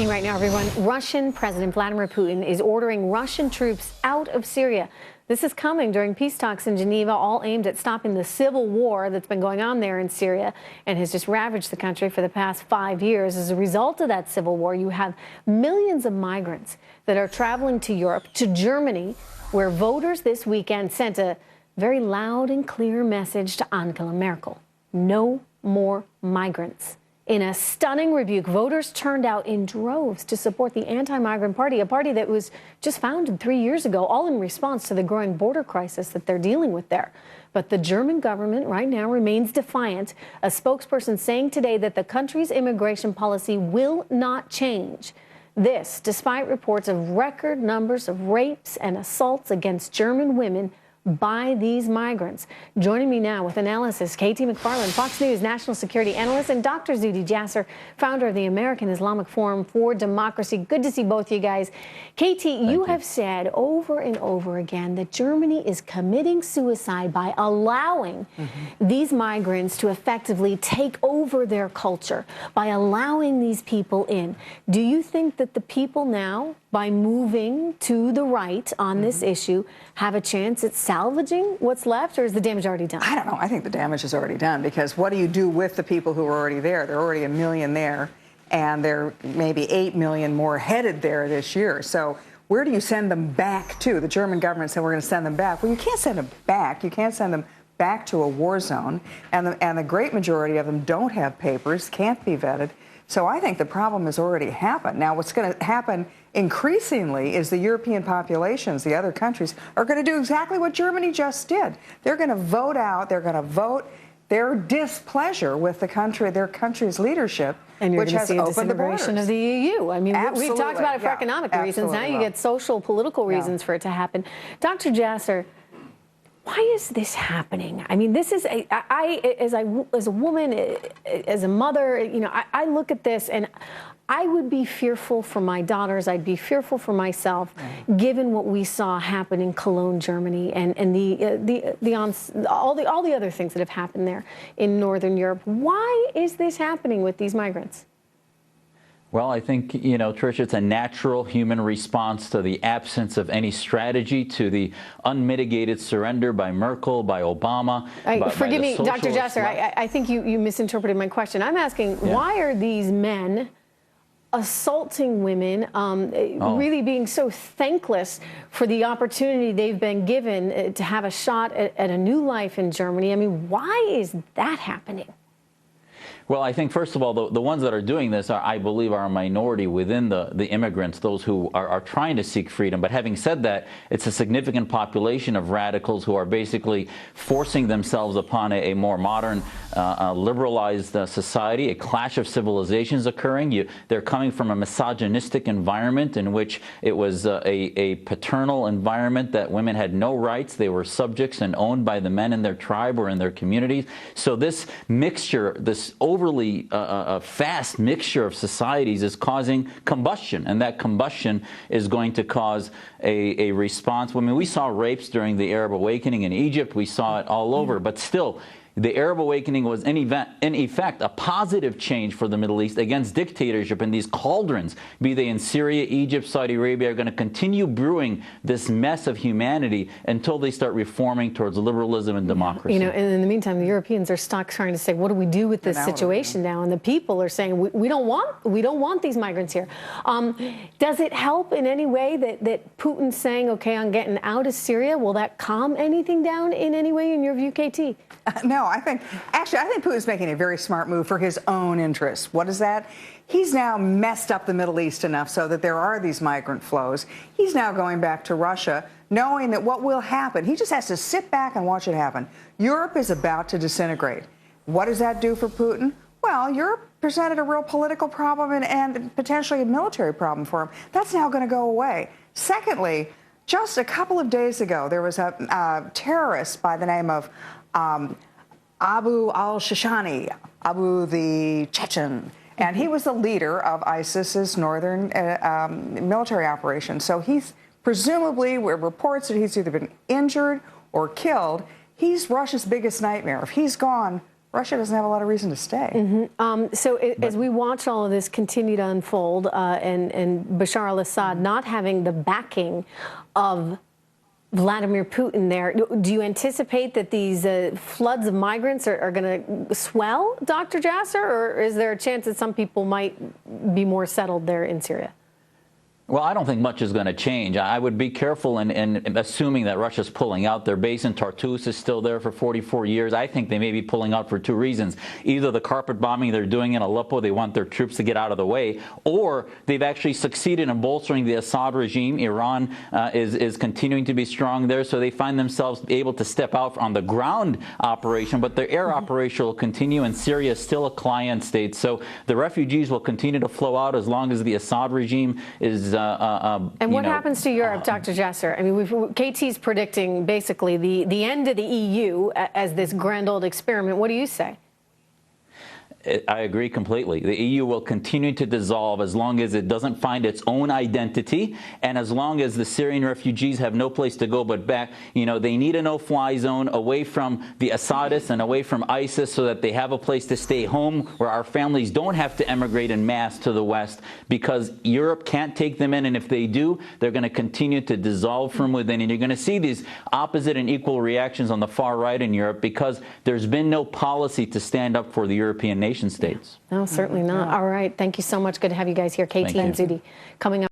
Breaking right now, everyone. Russian President Vladimir Putin is ordering Russian troops out of Syria. This is coming during peace talks in Geneva, all aimed at stopping the civil war that's been going on there in Syria and has just ravaged the country for the past 5 years. As a result of that civil war, you have millions of migrants that are traveling to Europe, to Germany, where voters this weekend sent a very loud and clear message to Angela Merkel. No more migrants. In a stunning rebuke, voters turned out in droves to support the anti-migrant party, a party that was just founded 3 years ago, all in response to the growing border crisis that they're dealing with there. But the German government right now remains defiant, a spokesperson saying today that the country's immigration policy will not change. This, despite reports of record numbers of rapes and assaults against German women by these migrants. Joining me now with analysis, Katie McFarland, Fox News national security analyst, and Dr. Zuhdi Jasser, founder of the American Islamic Forum for Democracy. Good to see both you guys. Katie, you have said over and over again that Germany is committing suicide by allowing these migrants to effectively take over their culture, by allowing these people in. Do you think that the people now, by moving to the right on this issue, have a chance at salvaging what's left, or is the damage already done? I don't know. I think the damage is already done, because what do you do with the people who are already there? There are already 1 million there, and there are maybe 8 million more headed there this year. So where do you send them back to? The German government said we're going to send them back. Well, you can't send them back. You can't send them back to a war zone, and the great majority of them don't have papers, can't be vetted. So I think the problem has already happened. Now, what's going to happen increasingly is the European populations, the other countries, are going to do exactly what Germany just did. They're going to vote out, they're going to vote their displeasure with the country, their country's leadership, and which has opened the borders. Of the EU. I mean, absolutely. We've talked about it for economic reasons. Now you get social, political reasons for it to happen. Dr. Jasser, why is this happening? I mean, this is as a woman, as a mother, you know, I look at this and I would be fearful for my daughters. I'd be fearful for myself, given what we saw happen in Cologne, Germany, and all the other things that have happened there in Northern Europe. Why is this happening with these migrants? Well, I think, you know, Trish, it's a natural human response to the absence of any strategy, to the unmitigated surrender by Merkel, by Obama. Forgive me, Dr. Jasser, I think you misinterpreted my question. I'm asking, why are these men assaulting women, really being so thankless for the opportunity they've been given to have a shot at a new life in Germany? I mean, why is that happening? Well, I think, first of all, the ones that are doing this, I believe, are a minority within the immigrants, those who are trying to seek freedom. But having said that, it's a significant population of radicals who are basically forcing themselves upon a more modern, liberalized society, a clash of civilizations occurring. They're coming from a misogynistic environment in which it was a paternal environment that women had no rights. They were subjects and owned by the men in their tribe or in their communities. So this mixture, this overly fast mixture of societies is causing combustion, and that combustion is going to cause a response. I mean, we saw rapes during the Arab awakening in Egypt. We saw it all over, but still, the Arab awakening was, in effect, a positive change for the Middle East against dictatorship, and these cauldrons, be they in Syria, Egypt, Saudi Arabia, are going to continue brewing this mess of humanity until they start reforming towards liberalism and democracy. You know, and in the meantime, the Europeans are stuck trying to say, what do we do with this situation now? And the people are saying, we don't want these migrants here. Does it help in any way that Putin's saying, okay, I'm getting out of Syria? Will that calm anything down in any way in your view, KT? No, I think Putin's making a very smart move for his own interests. What is that? He's now messed up the Middle East enough so that there are these migrant flows. He's now going back to Russia, knowing that what will happen, he just has to sit back and watch it happen. Europe is about to disintegrate. What does that do for Putin? Well, Europe presented a real political problem and potentially a military problem for him. That's now going to go away. Secondly, just a couple of days ago, there was a terrorist by the name of Abu al-Shishani, Abu the Chechen, and he was the leader of ISIS's northern military operation. So he's presumably, reports that he's either been injured or killed. He's Russia's biggest nightmare. If he's gone, Russia doesn't have a lot of reason to stay. As we watch all of this continue to unfold, and Bashar al-Assad not having the backing of Vladimir Putin there, do you anticipate that these floods of migrants are going to swell, Dr. Jasser, or is there a chance that some people might be more settled there in Syria? Well, I don't think much is going to change. I would be careful in assuming that Russia's pulling out. Their base in Tartus is still there for 44 years. I think they may be pulling out for two reasons. Either the carpet bombing they're doing in Aleppo, they want their troops to get out of the way, or they've actually succeeded in bolstering the Assad regime. Iran is continuing to be strong there, so they find themselves able to step out on the ground operation, but their air operation will continue, and Syria is still a client state. So the refugees will continue to flow out as long as the Assad regime is and what happens to Europe, Dr. Jasser? I mean, KT's predicting basically the end of the EU as this grand old experiment. What do you say? I agree completely. The EU will continue to dissolve as long as it doesn't find its own identity, and as long as the Syrian refugees have no place to go but back. You know, they need a no-fly zone away from the Assadists and away from ISIS so that they have a place to stay home where our families don't have to emigrate en masse to the West, because Europe can't take them in, and if they do, they're going to continue to dissolve from within. And you're going to see these opposite and equal reactions on the far right in Europe because there's been no policy to stand up for the European nation states. No, certainly not. All right. Thank you so much. Good to have you guys here. KT and Zudi coming up.